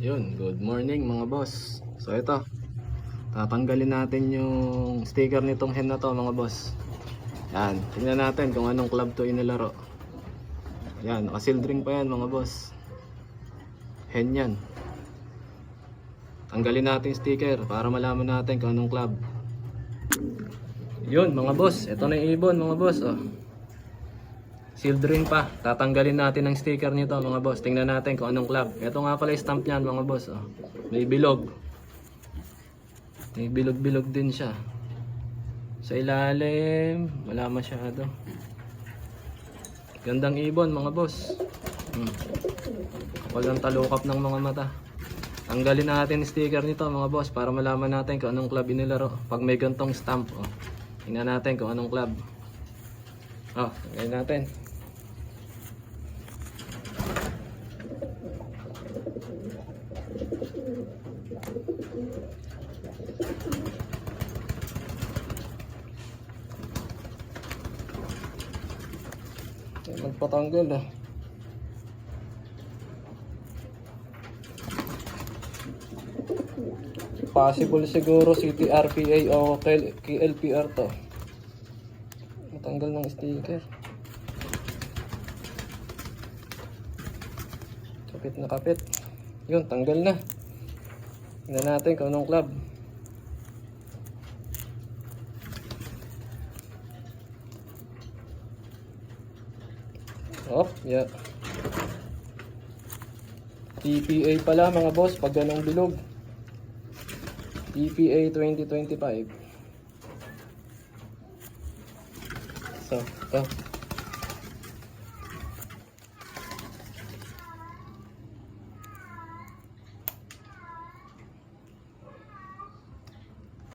Yun, good morning mga boss. So ito, tatanggalin natin yung sticker nitong hen na to mga boss. Yan, tingnan natin kung anong club to inilaro. Yan, naka-sealed ring pa yan mga boss. Hen yan. Tanggalin natin yung sticker para malaman natin kung anong club. Yun mga boss, ito na yung ibon mga boss. Oh. Sealed ring pa. Tatanggalin natin ang sticker nito mga boss. Tingnan natin kung anong club. Ito nga pala yung stamp niyan mga boss. Oh. May bilog. May bilog-bilog din siya. Sa ilalim, wala masyado. Gandang ibon mga boss. Kapal ang talukap ng mga mata. Tanggalin natin yung sticker nito mga boss para malaman natin kung anong club inilaro. Pag may gantong stamp. Oh. Tingnan natin kung anong club. Oh, tanggalin natin. Magpatanggal ah. Possible siguro CTRPA o KLPR to. Matanggal ng sticker. Kapit na kapit. Yun, tanggal na. Tingnan natin kung anong club. Oh, yeah. TPA pala mga boss pag ganong bilog. TPA 2025. So, ito.